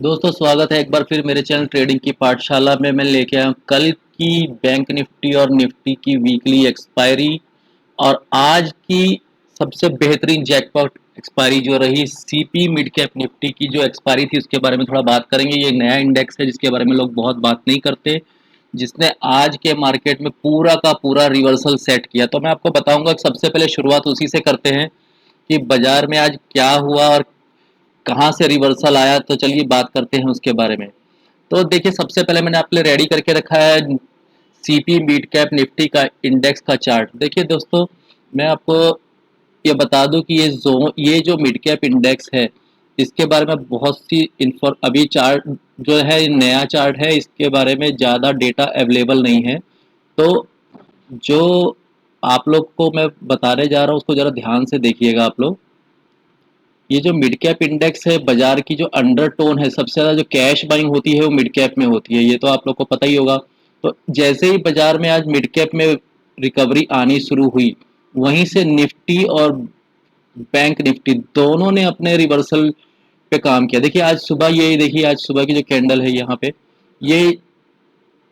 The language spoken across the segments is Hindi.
दोस्तों स्वागत है एक बार फिर मेरे चैनल ट्रेडिंग की पाठशाला में। मैं लेके आया हूं कल की बैंक निफ्टी और निफ्टी की वीकली एक्सपायरी और आज की सबसे बेहतरीन जैकपॉट एक्सपायरी जो रही सीपी मिड कैप निफ्टी की जो एक्सपायरी थी उसके बारे में थोड़ा बात करेंगे। ये एक नया इंडेक्स है जिसके बारे में लोग बहुत बात नहीं करते, जिसने आज के मार्केट में पूरा का पूरा रिवर्सल सेट किया। तो मैं आपको बताऊंगा कि सबसे पहले शुरुआत उसी से करते हैं कि बाजार में आज क्या हुआ और कहाँ से रिवर्सल आया। तो चलिए बात करते हैं उसके बारे में। तो देखिए, सबसे पहले मैंने आपके लिए रेडी करके रखा है सीपी मिड कैप निफ्टी का इंडेक्स का चार्ट। देखिए दोस्तों, मैं आपको ये बता दूं कि ये जो मिड कैप इंडेक्स है इसके बारे में बहुत सी इन्फॉर्म अभी चार्ट जो है नया चार्ट है, इसके बारे में ज़्यादा डेटा अवेलेबल नहीं है। तो जो आप लोग को मैं बताने जा रहा हूँ उसको ज़रा ध्यान से देखिएगा आप लोग। ये जो मिड कैप इंडेक्स है, बाजार की जो अंडरटोन है, सबसे ज़्यादा जो कैश बाइंग होती है वो मिड कैप में होती है, ये तो आप लोग को पता ही होगा। तो जैसे ही बाजार में आज मिड कैप में रिकवरी आनी शुरू हुई, वहीं से निफ्टी और बैंक निफ्टी दोनों ने अपने रिवर्सल पे काम किया। देखिए आज सुबह, ये देखिए आज सुबह की जो कैंडल है यहाँ पे, ये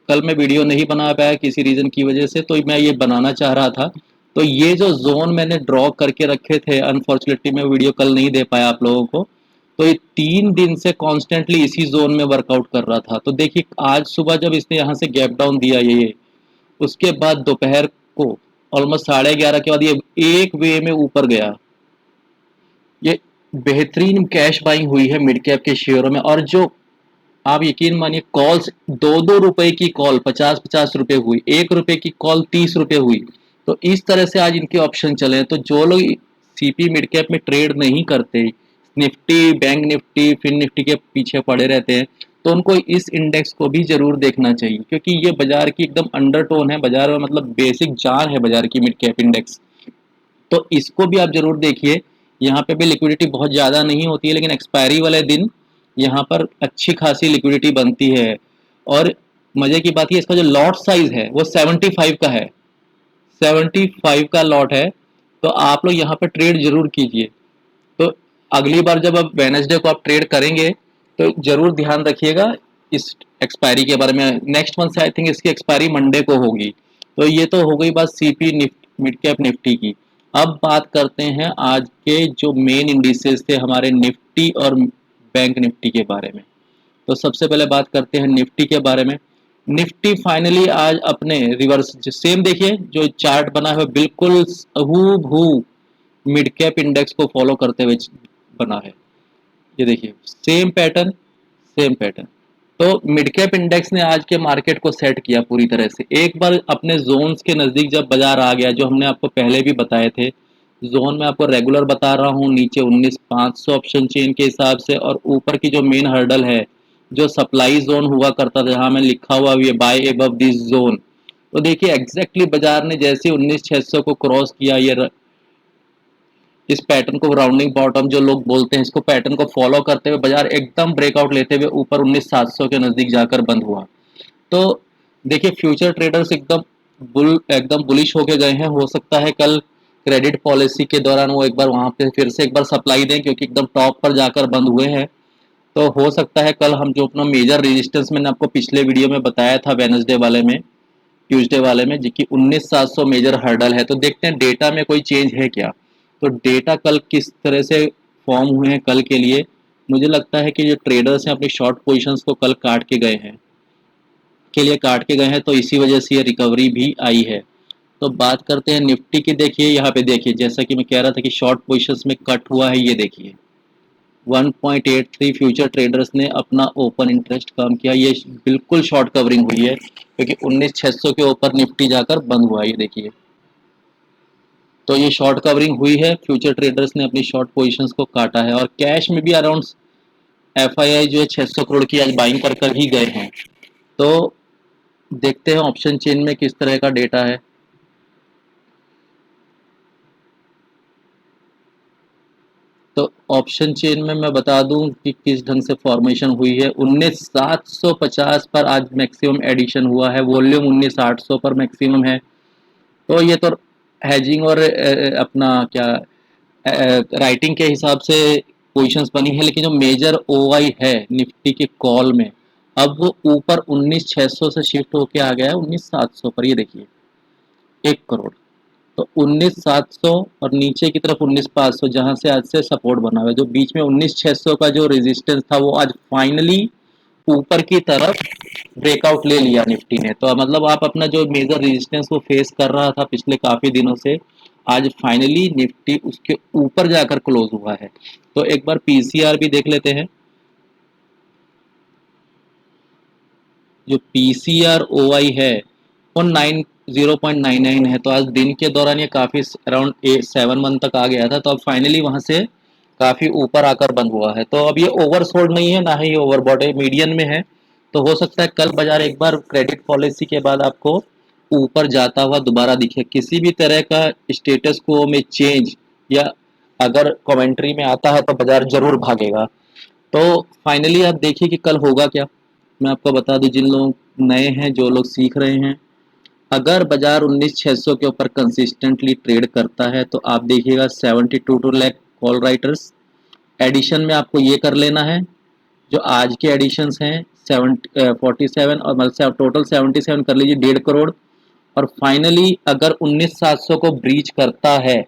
कल मैं वीडियो नहीं बना पाया किसी रीज़न की वजह से, तो मैं ये बनाना चाह रहा था। तो ये जो जोन मैंने ड्रॉ करके रखे थे, अनफॉर्चुनेटली मैं वीडियो कल नहीं दे पाया आप लोगों को। तो ये 3 दिन से कॉन्स्टेंटली इसी जोन में वर्कआउट कर रहा था। तो देखिए आज सुबह जब इसने यहाँ से गैप डाउन दिया ये, उसके बाद दोपहर को ऑलमोस्ट 11:30 के बाद ये एक वे में ऊपर गया। ये बेहतरीन कैश बाइंग हुई है मिड कैप के शेयरों में। और जो आप यकीन मानिए, कॉल्स 2-2 रुपए की कॉल 50-50 रुपए हुई, 1 रुपए की कॉल 30 रुपए हुई। तो इस तरह से आज इनके ऑप्शन चले हैं। तो जो लोग सीपी मिड कैप में ट्रेड नहीं करते, निफ्टी बैंक निफ्टी फिन निफ्टी के पीछे पड़े रहते हैं, तो उनको इस इंडेक्स को भी जरूर देखना चाहिए, क्योंकि ये बाजार की एकदम अंडरटोन है, बाजार में मतलब बेसिक जान है बाजार की मिड कैप इंडेक्स। तो इसको भी आप जरूर देखिए। यहाँ पे भी लिक्विडिटी बहुत ज़्यादा नहीं होती है, लेकिन एक्सपायरी वाले दिन यहाँ पर अच्छी खासी लिक्विडिटी बनती है। और मज़े की बात ये, इसका जो लॉट साइज है वो 75 का है, 75 का लॉट है। तो आप लोग यहाँ पर ट्रेड जरूर कीजिए। तो अगली बार जब आप वेनसडे को आप ट्रेड करेंगे तो जरूर ध्यान रखिएगा इस एक्सपायरी के बारे में। नेक्स्ट मंथ से आई थिंक इसकी एक्सपायरी मंडे को होगी। तो ये तो हो गई बात सीपी मिड कैप निफ्टी की। अब बात करते हैं आज के जो मेन इंडिसेस थे हमारे निफ्टी और बैंक निफ्टी के बारे में। तो सबसे पहले बात करते हैं निफ्टी के बारे में। निफ्टी फाइनली आज अपने रिवर्स सेम देखिए, जो चार्ट बना है बिल्कुल हूबहू मिड कैप इंडेक्स को फॉलो करते हुए बना है। ये देखिए सेम पैटर्न, सेम पैटर्न। तो मिड कैप इंडेक्स ने आज के मार्केट को सेट किया पूरी तरह से। एक बार अपने जोन्स के नज़दीक जब बाजार आ गया, जो हमने आपको पहले भी बताए थे, जोन में आपको रेगुलर बता रहा हूँ, नीचे 19,500 ऑप्शन चेन के हिसाब से, और ऊपर की जो मेन हर्डल है, जो सप्लाई जोन हुआ करता था जहाँ में लिखा हुआ भी है बाय एबव दिस जोन। तो देखिए एग्जैक्टली बाजार ने जैसे 19,600 को क्रॉस किया, ये इस पैटर्न को राउंडिंग बॉटम जो लोग बोलते हैं, इसको पैटर्न को फॉलो करते हुए बाजार एकदम ब्रेकआउट लेते हुए ऊपर 19,700 के नज़दीक जाकर बंद हुआ। तो देखिए फ्यूचर ट्रेडर्स एकदम बुलिश होके गए हैं। हो सकता है कल क्रेडिट पॉलिसी के दौरान वो एक बार वहां पे फिर से एक बार सप्लाई दें, क्योंकि एकदम टॉप पर जाकर बंद हुए हैं। तो हो सकता है कल हम जो अपना मेजर रेजिस्टेंस मैंने आपको पिछले वीडियो में बताया था वेनसडे वाले में, ट्यूसडे वाले में, जो कि 19,700 मेजर हर्डल है। तो देखते हैं डेटा में कोई चेंज है क्या। तो डेटा कल किस तरह से फॉर्म हुए हैं कल के लिए। मुझे लगता है कि जो ट्रेडर्स हैं अपनी शॉर्ट पोजीशंस को कल काट के गए हैं, तो इसी वजह से ये रिकवरी भी आई है। तो बात करते हैं निफ्टी की। देखिए यहाँ पे देखिए, जैसा कि मैं कह रहा था कि शॉर्ट पोजीशंस में कट हुआ है, ये देखिए 1.83 फ्यूचर ट्रेडर्स ने अपना ओपन इंटरेस्ट कम किया। ये बिल्कुल शॉर्ट कवरिंग हुई है, क्योंकि 19,600 के ऊपर निफ्टी जाकर बंद हुआ, ये देखिए। तो ये शॉर्ट कवरिंग हुई है, फ्यूचर ट्रेडर्स ने अपनी शॉर्ट पोजीशंस को काटा है। और कैश में भी अराउंड एफआईआई जो है 600 करोड़ की आज बाइंग कर कर ही गए हैं। तो देखते हैं ऑप्शन चेन में किस तरह का डेटा है। तो ऑप्शन चेन में मैं बता दूं कि किस ढंग से फॉर्मेशन हुई है। 19,750 पर आज मैक्सिमम एडिशन हुआ है, वॉल्यूम 19,800 पर मैक्सिमम है। तो ये तो हैजिंग और अपना क्या राइटिंग के हिसाब से पोजीशंस बनी है, लेकिन जो मेजर ओआई है निफ्टी के कॉल में, अब वो ऊपर 19,600 से शिफ्ट होके आ गया है 19,700 पर। ये देखिए 1 करोड़, तो 19,700 और नीचे की तरफ 19,500, जहां से आज से सपोर्ट बना हुआ है। जो बीच में 19,600 का जो रेजिस्टेंस था वो आज फाइनली ऊपर की तरफ ब्रेकआउट ले लिया निफ्टी ने। तो मतलब आप अपना जो मेजर रेजिस्टेंस वो फेस कर रहा था पिछले काफी दिनों से, आज फाइनली निफ्टी उसके ऊपर जाकर क्लोज हुआ है। तो एक बार पीसीआर भी देख लेते हैं। जो पीसीआर ओआई है वो 0.99 है। तो आज दिन के दौरान ये काफी अराउंड 7 मंथ तक आ गया था, तो अब फाइनली वहां से काफी ऊपर आकर बंद हुआ है। तो अब ये ओवरसोल्ड नहीं है, ना ही ओवरबॉट है, मीडियन में है। तो हो सकता है कल बाजार एक बार क्रेडिट पॉलिसी के बाद आपको ऊपर जाता हुआ दोबारा दिखे। किसी भी तरह का स्टेटस को में चेंज या अगर कमेंट्री में आता है तो बाजार जरूर भागेगा। तो फाइनली आप देखिए कि कल होगा क्या। मैं आपको बता दूं, जिन लोग नए हैं, जो लोग सीख रहे हैं, अगर बाजार 19,600 के ऊपर कंसिस्टेंटली ट्रेड करता है तो आप देखिएगा 72 लाख कॉल राइटर्स एडिशन में आपको ये कर लेना है। जो आज के एडिशंस हैं 47, और मतलब टोटल 77 कर लीजिए, 1.5 करोड़। और फाइनली अगर 19,700 को ब्रीच करता है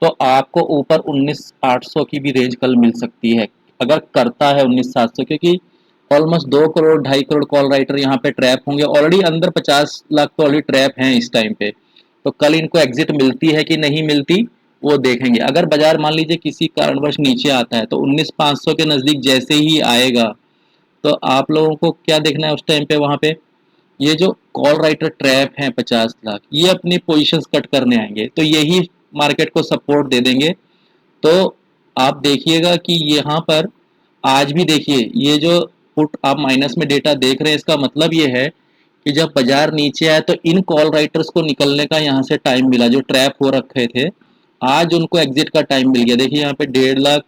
तो आपको ऊपर 19,800 की भी रेंज कल मिल सकती है, अगर करता है 19,700, क्योंकि almost 2 crore 2.5 crore call writer यहाँ पे ट्रैप होंगे ऑलरेडी। अंदर 50 लाख तो ऑलरेडी ट्रैप हैं इस टाइम पे। तो कल इनको एग्जिट मिलती है कि नहीं मिलती वो देखेंगे। अगर बाजार मान लीजिए किसी कारणवश नीचे आता है तो 19,500 के नजदीक जैसे ही आएगा तो आप लोगों को क्या देखना है उस टाइम पे, वहां पे ये जो कॉल राइटर ट्रैप हैं 50 लाख, ये अपनी पोजीशंस कट करने आएंगे, तो यही मार्केट को सपोर्ट दे देंगे। तो आप देखिएगा कि यहाँ पर आज भी देखिए, ये जो पुट आप माइनस में डेटा देख रहे हैं, इसका मतलब ये है कि जब बाजार नीचे आया तो इन कॉल राइटर्स को निकलने का यहाँ से टाइम मिला, जो ट्रैप हो रखे थे। आज उनको एग्जिट का टाइम मिल गया। देखिए यहाँ पे 1.5 लाख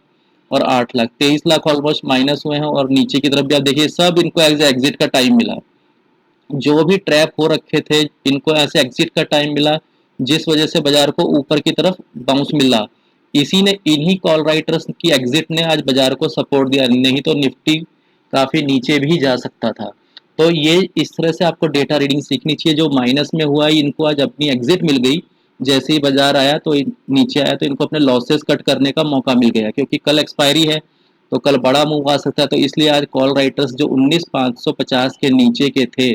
और 8 लाख, 23 लाख ऑलमोस्ट माइनस हुए हैं, और नीचे की तरफ भी आप देखिए सब इनको एग्जिट का टाइम मिला। जो भी ट्रैप हो रखे थे इनको ऐसे एग्जिट का टाइम मिला, जिस वजह से बाजार को ऊपर की तरफ बाउंस मिला। इसी ने, इन्हीं कॉल राइटर्स की एग्जिट ने आज बाजार को सपोर्ट दिया, नहीं तो निफ्टी काफी नीचे भी जा सकता था। तो ये इस तरह से आपको डेटा रीडिंग सीखनी चाहिए। जो माइनस में हुआ इनको आज अपनी एग्जिट मिल गई, जैसे ही बाजार आया तो नीचे आया तो इनको अपने लॉसेस कट करने का मौका मिल गया, क्योंकि कल एक्सपायरी है तो कल बड़ा मूव आ सकता है। तो इसलिए आज कॉल राइटर्स जो 19,550 के नीचे के थे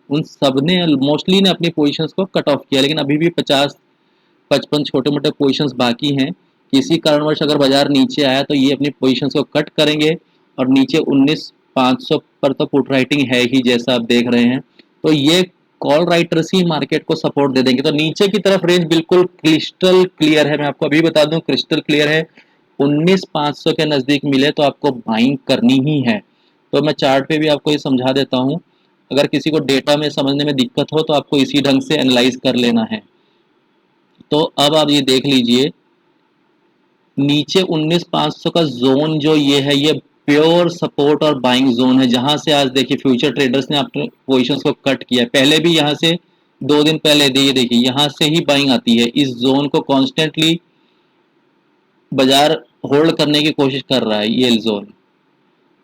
उन सब ने मोस्टली ने अपनी पोजीशंस को कट ऑफ किया, लेकिन अभी भी 50-55 छोटे मोटे पोजीशंस बाकी हैं। किसी कारणवश अगर बाजार नीचे आया तो ये अपनी पोजीशंस को कट करेंगे, और नीचे 19,500 पर तो पुट राइटिंग है ही, जैसा आप देख रहे हैं। तो ये कॉल राइटर्स ही मार्केट को सपोर्ट दे देंगे। तो नीचे की तरफ रेंज बिल्कुल क्रिस्टल क्लियर है, मैं आपको अभी बता दूं क्रिस्टल क्लियर है। 19,500 के नजदीक मिले तो आपको बाइंग करनी ही है। तो मैं चार्ट पे भी आपको ये समझा देता हूँ, अगर किसी को डेटा में समझने में दिक्कत हो तो आपको इसी ढंग से एनालाइज कर लेना है। तो अब आप ये देख लीजिए, नीचे 19,500 का जोन जो ये है, ये प्योर सपोर्ट और बाइंग जोन है, जहां से आज देखिए फ्यूचर ट्रेडर्स ने अपने पोजीशंस को कट किया है। पहले भी यहाँ से 2 दिन पहले ये देखिए यहाँ से ही बाइंग आती है। इस जोन को कॉन्स्टेंटली बाजार होल्ड करने की कोशिश कर रहा है, ये जोन।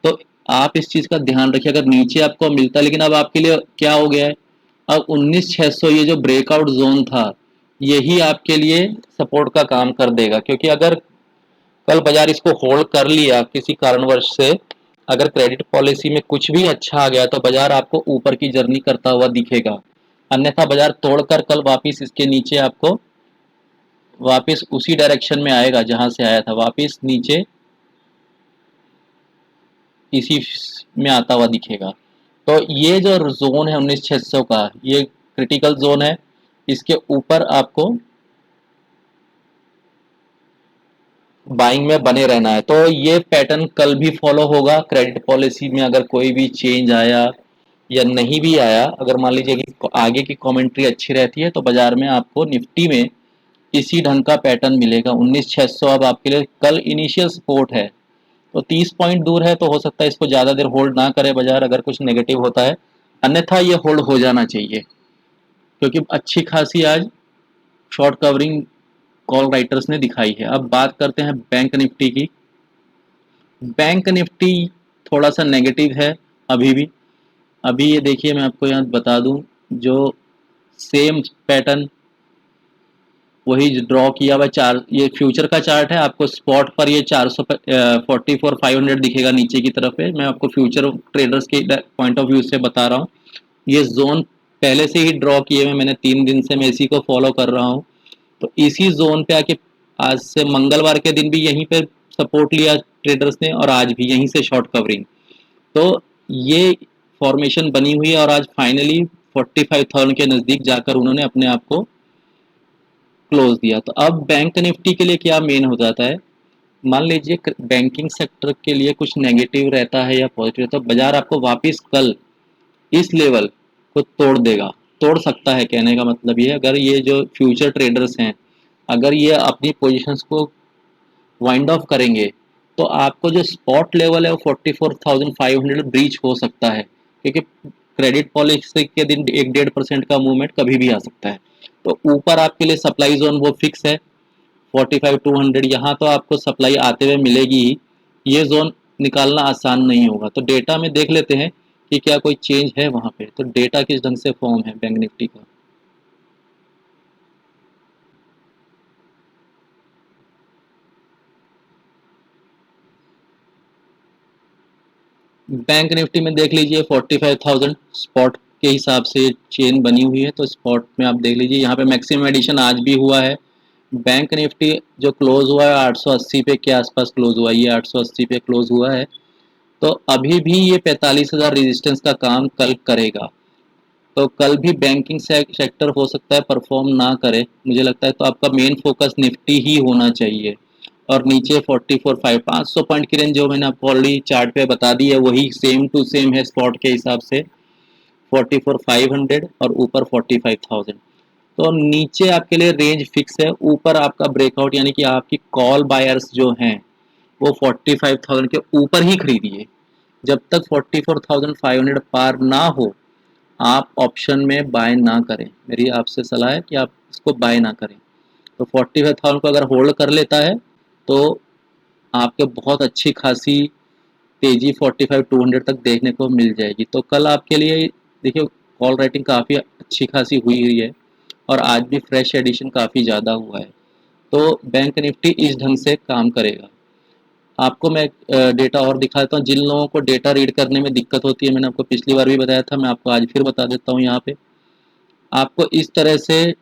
तो आप इस चीज का ध्यान रखिए, अगर नीचे आपको मिलता है, लेकिन अब आपके लिए क्या हो गया है, अब 19,600 ये जो ब्रेकआउट जोन था यही आपके लिए सपोर्ट का काम कर देगा। क्योंकि अगर कल बाजार इसको होल्ड कर लिया किसी कारणवश से, अगर क्रेडिट पॉलिसी में कुछ भी अच्छा आ गया तो बाजार आपको ऊपर की जर्नी करता हुआ दिखेगा। अन्यथा बाजार तोड़कर कल वापिस इसके नीचे आपको वापिस उसी डायरेक्शन में आएगा जहां से आया था, वापिस नीचे इसी में आता हुआ दिखेगा। तो ये जो जोन है 19,600 का, ये क्रिटिकल जोन है। इसके ऊपर आपको बाइंग में बने रहना है। तो ये पैटर्न कल भी फॉलो होगा। क्रेडिट पॉलिसी में अगर कोई भी चेंज आया या नहीं भी आया, अगर मान लीजिए कि आगे की कमेंट्री अच्छी रहती है तो बाजार में आपको निफ्टी में इसी ढंग का पैटर्न मिलेगा। 19,600 अब आपके लिए कल इनिशियल सपोर्ट है, तो 30 पॉइंट दूर है, तो हो सकता है इसको ज़्यादा देर होल्ड ना करे बाजार अगर कुछ नेगेटिव होता है। अन्यथा ये होल्ड हो जाना चाहिए, क्योंकि अच्छी खासी आज शॉर्ट कवरिंग कॉल राइटर्स ने दिखाई है। अब बात करते हैं बैंक निफ्टी की। बैंक निफ्टी थोड़ा सा नेगेटिव है अभी भी। अभी ये देखिए, मैं आपको यहाँ बता दूं, जो सेम पैटर्न वही ड्रॉ किया हुआ चार, ये फ्यूचर का चार्ट है। आपको स्पॉट पर ये 444,500 दिखेगा नीचे की तरफ है। मैं आपको फ्यूचर ट्रेडर्स के पॉइंट ऑफ व्यू से बता रहा हूँ। ये जोन पहले से ही ड्रॉ किए हुए, मैंने 3 दिन से मैं इसी को फॉलो कर रहा हूँ। तो इसी जोन पे आके आज से मंगलवार के दिन भी यहीं पे सपोर्ट लिया ट्रेडर्स ने, और आज भी यहीं से शॉर्ट कवरिंग। तो ये फॉर्मेशन बनी हुई है, और आज फाइनली 45,000 के नज़दीक जाकर उन्होंने अपने आप को क्लोज दिया। तो अब बैंक निफ्टी के लिए क्या मेन हो जाता है, मान लीजिए बैंकिंग सेक्टर के लिए कुछ नेगेटिव रहता है या पॉजिटिव, तो बाजार आपको वापस कल इस लेवल को तोड़ देगा, तोड़ सकता है। कहने का मतलब ये, अगर ये जो फ्यूचर ट्रेडर्स हैं, अगर ये अपनी पोजीशंस को वाइंड ऑफ करेंगे, तो आपको जो स्पॉट लेवल है वो 44,500 ब्रीच हो सकता है, क्योंकि क्रेडिट पॉलिसी के दिन 1-1.5% का मूवमेंट कभी भी आ सकता है। तो ऊपर आपके लिए सप्लाई जोन वो फिक्स है 45,200, यहाँ तो आपको सप्लाई आते हुए मिलेगी ही। ये जोन निकालना आसान नहीं होगा। तो डेटा में देख लेते हैं कि क्या कोई चेंज है वहाँ पे। तो डेटा किस ढंग से फॉर्म है बैंक निफ्टी का। बैंक निफ्टी में देख लीजिए 45,000 स्पॉट के हिसाब से चेन बनी हुई है। तो स्पॉट में आप देख लीजिए, यहाँ पे मैक्सिमम एडिशन आज भी हुआ है। बैंक निफ्टी जो क्लोज हुआ है 880 पे के आसपास क्लोज हुआ है, ये 880 पे क्लोज हुआ है। तो अभी भी ये 45,000 रेजिस्टेंस का काम कल करेगा। तो कल भी बैंकिंग सेक्टर हो सकता है परफॉर्म ना करे, मुझे लगता है। तो आपका मेन फोकस निफ्टी ही होना चाहिए। और नीचे 44,500 500 पॉइंट की रेंज जो मैंने आपको ऑलरेडी चार्ट पे बता दी है, वही सेम टू सेम है स्पॉट के हिसाब से 44,500, और ऊपर 45,000। तो नीचे आपके लिए रेंज फिक्स है, ऊपर आपका ब्रेकआउट, यानी कि आपकी कॉल बायर्स जो हैं वो 45,000 के ऊपर ही खरीदिए। जब तक 44,500 पार ना हो, आप ऑप्शन में बाय ना करें। मेरी आपसे सलाह है कि आप इसको बाय ना करें। तो 45,000 को अगर होल्ड कर लेता है, तो आपके बहुत अच्छी खासी तेजी 45,200 तक देखने को मिल जाएगी। तो कल आपके लिए देखिए, कॉल राइटिंग काफ़ी अच्छी खासी हुई हुई है, और आज भी फ्रेश एडिशन काफ़ी ज़्यादा हुआ है। तो बैंक निफ्टी इस ढंग से काम करेगा। आपको मैं डेटा और दिखाता हूँ। जिन लोगों को डेटा रीड करने में दिक्कत होती है, मैंने आपको पिछली बार भी बताया था, मैं आपको आज फिर बता देता हूँ। यहाँ पे आपको इस तरह से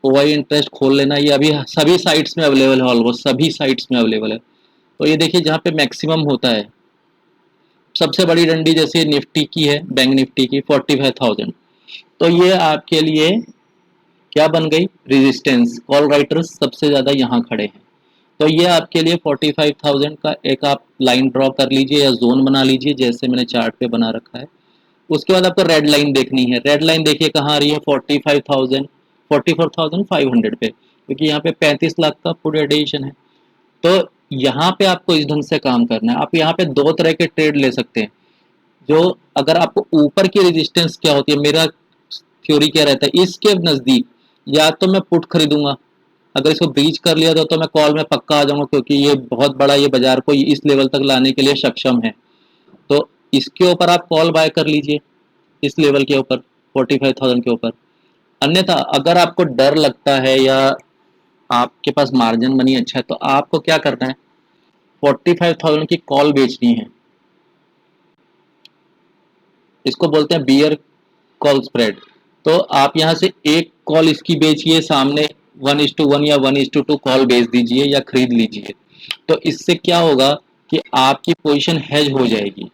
ओआई इंटरेस्ट खोल लेना। ये अभी सभी साइट्स में अवेलेबल है, ऑलमोस्ट सभी साइट्स में अवेलेबल है। तो ये देखिए, जहाँ पे मैक्सिमम होता है, सबसे बड़ी डंडी जैसे निफ्टी की है, बैंक निफ्टी की 45,000। तो ये आपके लिए क्या बन गई, रेजिस्टेंस। कॉल राइटर्स सबसे ज़्यादा यहाँ खड़े हैं। तो ये आपके लिए 45,000 का एक आप लाइन ड्रॉ कर लीजिए या जोन बना लीजिए, जैसे मैंने चार्ट पे बना रखा है। उसके बाद आपको रेड लाइन देखनी है। रेड लाइन देखिए कहाँ आ रही है, 45,000, 44,500 पे, क्योंकि यहाँ पे 35 लाख का फुल एडिशन है। तो यहाँ पे आपको इस ढंग से काम करना है। आप यहाँ पे दो तरह के ट्रेड ले सकते हैं। जो अगर आपको ऊपर की रेजिस्टेंस क्या होती है, मेरा थ्योरी क्या रहता है, इसके नज़दीक या तो मैं पुट खरीदूंगा, अगर इसको ब्रीच कर लिया तो मैं कॉल में पक्का आ जाऊंगा, क्योंकि ये बहुत बड़ा, ये बाजार को इस लेवल तक लाने के लिए सक्षम है। तो इसके ऊपर आप कॉल बाय कर लीजिए, इस लेवल के ऊपर 45,000 के ऊपर। अन्यथा अगर आपको डर लगता है या आपके पास मार्जिन मनी अच्छा है, तो आपको क्या करना है, 45,000 की कॉल बेचनी है। इसको बोलते हैं बियर कॉल स्प्रेड। तो आप यहाँ से एक कॉल इसकी बेचिए, सामने 1:1 या 1:2 कॉल बेच दीजिए या खरीद लीजिए। तो इससे क्या होगा कि आपकी पोजीशन हेज हो जाएगी।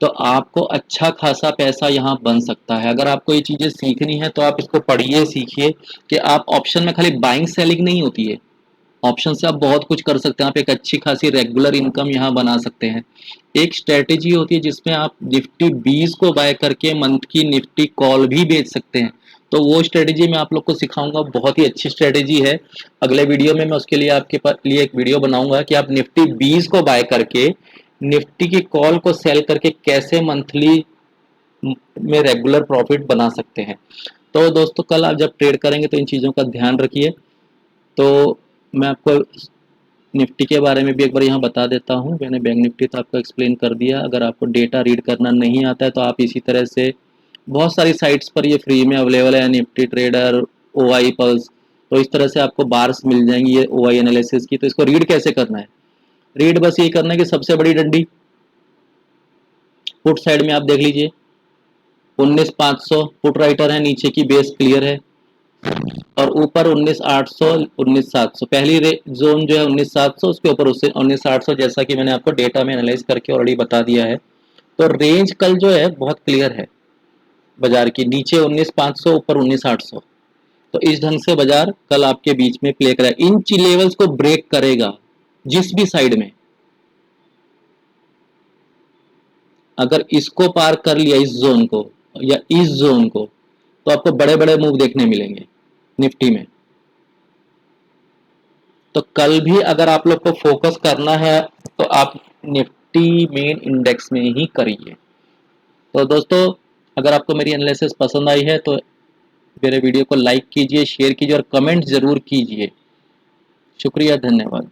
तो आपको अच्छा खासा पैसा यहाँ बन सकता है। अगर आपको ये चीज़ें सीखनी है, तो आप इसको पढ़िए, सीखिए कि आप ऑप्शन में खाली बाइंग सेलिंग नहीं होती है। ऑप्शन से आप बहुत कुछ कर सकते हैं। आप एक अच्छी खासी रेगुलर इनकम यहाँ बना सकते हैं। एक स्ट्रेटेजी होती है जिसमें आप निफ्टी 20 को बाय करके मंथ की निफ्टी कॉल भी बेच सकते हैं। तो वो स्ट्रेटेजी मैं आप लोग को सिखाऊंगा, बहुत ही अच्छी स्ट्रेटेजी है। अगले वीडियो में मैं उसके लिए आपके लिए एक वीडियो बनाऊंगा कि आप निफ्टी 20 को बाय करके निफ्टी की कॉल को सेल करके कैसे मंथली में रेगुलर प्रॉफिट बना सकते हैं। तो दोस्तों, कल आप जब ट्रेड करेंगे तो इन चीज़ों का ध्यान रखिए। तो मैं आपको निफ्टी के बारे में भी एक बार यहाँ बता देता हूँ। मैंने बैंक निफ्टी तो आपको एक्सप्लेन कर दिया। अगर आपको डेटा रीड करना नहीं आता है तो आप इसी तरह से बहुत सारी साइट्स पर ये फ्री में अवेलेबल है, निफ्टी ट्रेडर, OI पल्स। तो इस तरह से आपको बार्स मिल जाएंगी ये OI एनालिसिस की। तो इसको रीड कैसे करना है? रीड बस ये करना है कि सबसे बड़ी डंडी पुट साइड में आप देख लीजिए 19,500 पुट राइटर है, नीचे की बेस क्लियर है और ऊपर 19,800 19,700 पहली जोन जो है 19,700, उसके ऊपर उससे 19,800, जैसा कि मैंने आपको डेटा में एनालाइज करके ऑलरेडी बता दिया है। तो रेंज कल जो है बहुत क्लियर है बाजार की, नीचे 19,500 ऊपर 19,800। तो इस ढंग से बाजार कल आपके बीच में प्ले करेगा, इन लेवल्स को ब्रेक करेगा जिस भी साइड में। अगर इसको पार कर लिया, इस जोन को या इस जोन को, तो आपको बड़े बड़े मूव देखने मिलेंगे निफ्टी में। तो कल भी अगर आप लोग को फोकस करना है तो आप निफ्टी मेन इंडेक्स में ही करिए। तो दोस्तों, अगर आपको मेरी एनालिसिस पसंद आई है तो मेरे वीडियो को लाइक कीजिए, शेयर कीजिए और कमेंट जरूर कीजिए। शुक्रिया, धन्यवाद।